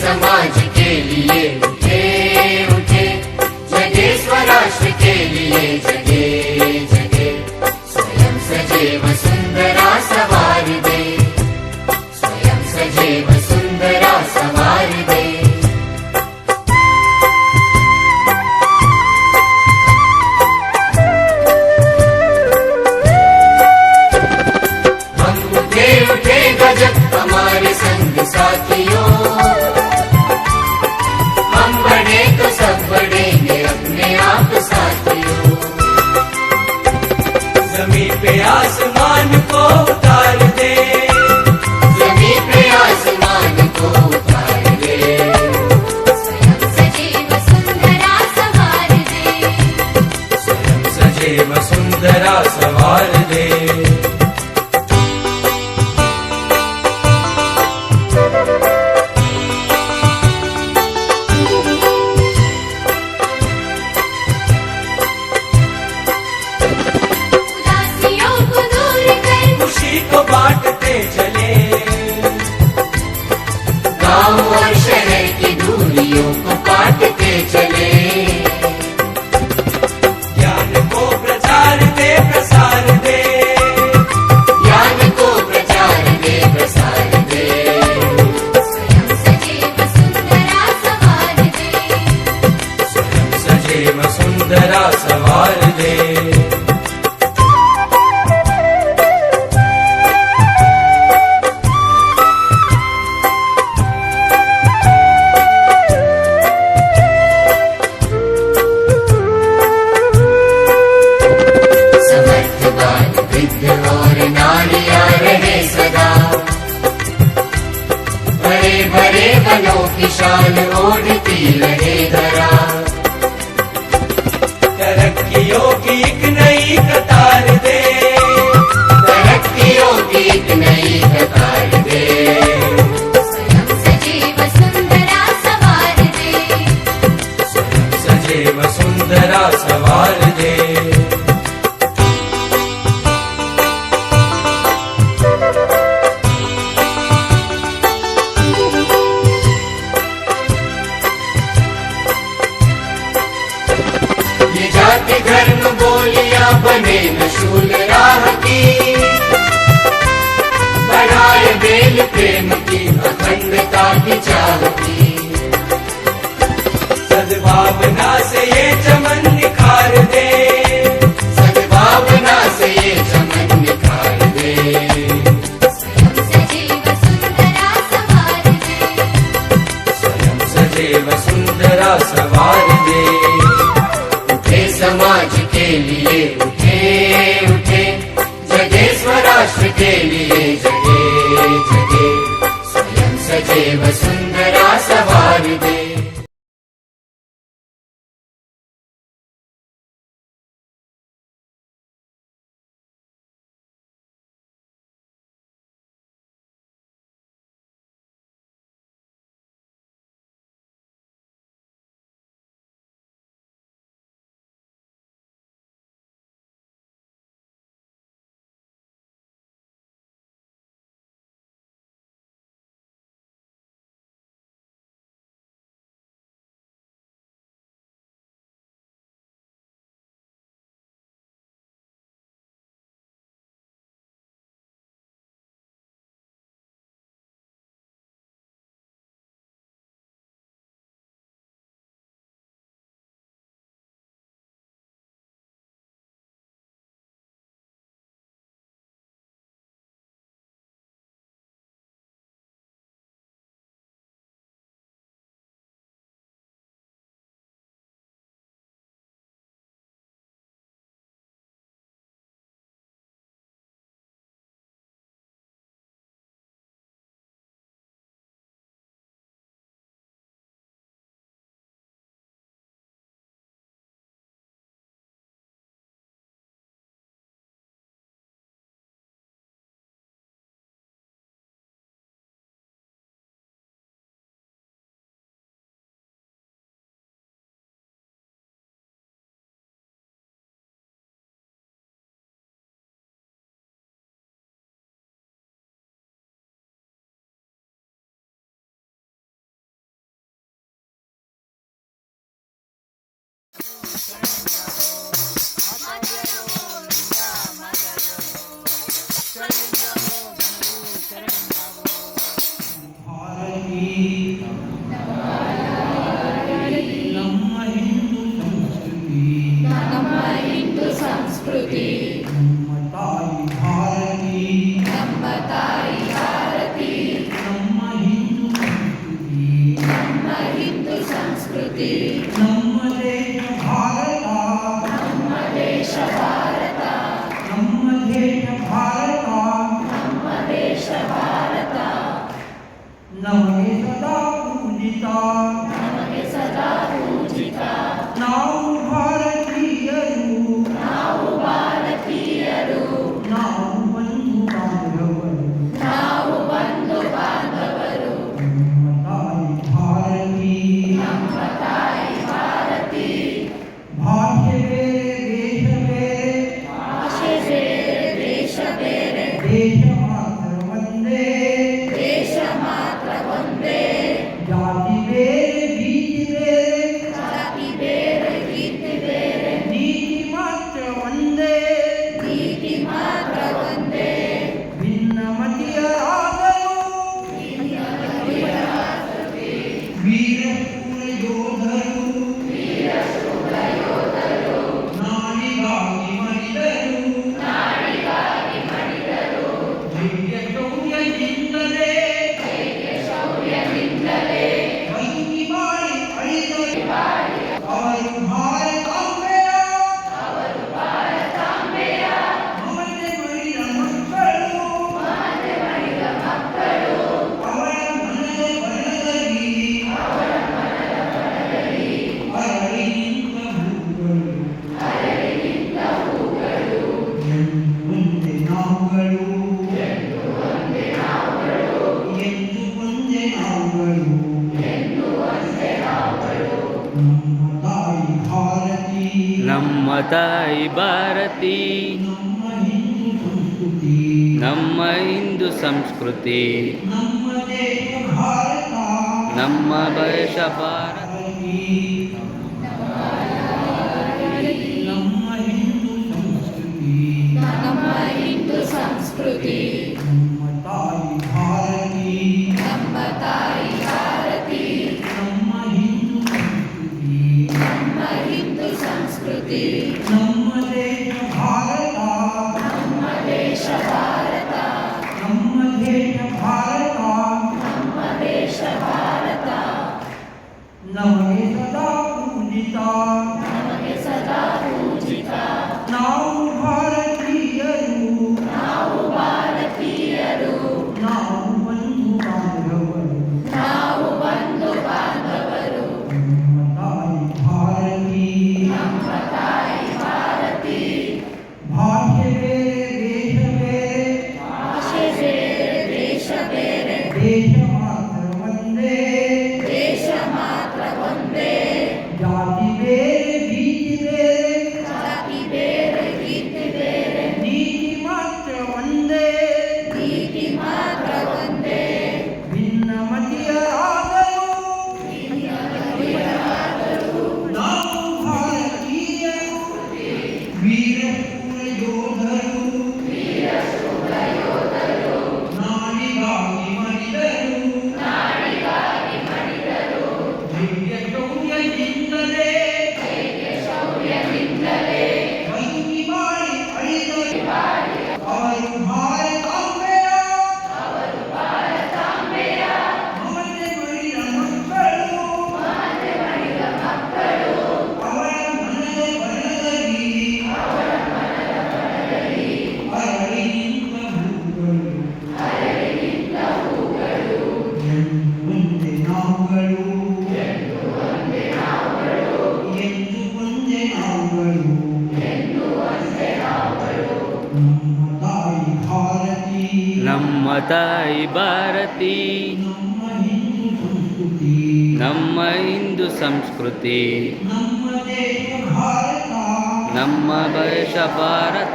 समाज के लिए उठे उठे, जगे स्वराष्ट्र के लिए जगे जगे। स्वयं सजे वसुंधरा सवार दे, स्वयं सजे वसुंधरा सवार दे। उठे गजब हमारे संग साथियों, हम बढ़े तो सब बढ़ेंगे अपने आप साथियों। जमीन पे आसमान को उतार दे, जमीन पे आसमान को उतार दे। स्वयं सजे वसुंधरा सवार दे, स्वयं सजे वसुंधरा सवार दे। को बांटते चले, गांव और शहर की दूरियों को काटते चले। ज्ञान को प्रचार दे प्रसार दे, ज्ञान को प्रचार दे प्रसार दे। स्वयं सजे वसुंधरा सवार दे, स्वयं सजे वसुंधरा सवार दे। और नारियां रहे सदा, बड़े बड़े वनों की शान ओढ़ती रहे धरा। तरक्कियों की एक नई कतार दे, तरक्कियों की एक नई कतार दे। स्वयं सजे वसुंधरा सवार दे, स्वयं सजे वसुंधरा सवार दे। ये जाति धर्म बोलियां बने न शूल राह की, बढ़ाए बेल प्रेम की अखंडता की चाह की। सद्भावना से ये चमन निखार दे, सद्भावना से ये चमन निखार दे। स्वयं सजे वसुंधरा सवार दे, स्वयं सजे वसुंधरा सवार दे। उठे समाज के लिए उठे उठे, जगे स्वराष्ट्र के लिए जगे जगे। स्वयं सजे वसुंधरा सवार दे। ಶೌರ್ಯದಿಂದಲೇ ಬದುಕಿ ಬಾಳಿ ಅಳಿದರು. ಅವರು ಭಾರತಾಂಬೆಯ ಮಮತೆ ಮಡಿದ ಮಕ್ಕಳು. ಅವಳ ಮನದ ಬನದಲ್ಲಿ ಅರಳಿ ನಿಂತ ಹೂಗಳು. ಮುಂದೆ ನಾವುಗಳು ನಮ್ಮ ತಾಯಿ ಭಾರತಿ, ನಮ್ಮ ಹಿಂದೂ ಸಂಸ್ಕೃತಿ, ನಮ್ಮ ದೇಶ ಭಾರತ, ನಮ್ಮ ಹಿಂದೂ ಸಂಸ್ಕೃತಿ, ನಮ್ಮ ತಾಯಿ ಭಾರತಿ, ನಮ್ಮ ಹಿಂದೂ ಸಂಸ್ಕೃತಿ, ನಮ್ಮ ದೇಶ ಭಾರತ, ನಮ್ಮ ದೇಶ ಭಾರತ, ನಮಗೆ ಸದಾ ಪೂಜಿತ, ನಾವು ಭಾರತೀಯರು, ನಾವು ಬಂಧು ಬಾಂಧವರು, ನಮ್ಮ ತಾಯಿ ಭಾರತಿ, ಭಾಷೆ ಬೇರೆ ದೇಶ ಬೇರೆ, ದೇಶ ಮಾತ್ರ ಒಂದೇ, ಜಾತಿ ಬೇರೆ ಗೀತೆ ಬೇರೆ, ನೀತಿ ಮಾತ್ರ ಒಂದೇ, ಭಿನ್ನಮತೀಯರಾದರೂ ನಾವು ಭಾರತೀಯರು, ವೀರಶೂರ ಯೋಧರು, ನಾಡಿಗಾಗಿ ಮಡಿದರು, ಧೈರ್ಯ ಶೌರ್ಯದಿಂದಲೇ ಬದುಕಿ ಬಾಳಿ ಅಳಿದರು. ಅವರು ಭಾರತಾಂಬೆಯ ಮಮತೆ ಮಡಿದ ಮಕ್ಕಳು. ಅವಳ ಮನದ ಬನದಲ್ಲಿ ಅರಳಿ ನಿಂತ ಹೂಗಳು. ಮುಂದೆ ನಾವುಗಳು ನಮ್ಮ ತಾಯಿ ಭಾರತಿ, ನಮ್ಮ ಹಿಂದೂ ಸಂಸ್ಕೃತಿ, ನಮ್ಮ ದೇಶ ಭಾರತ.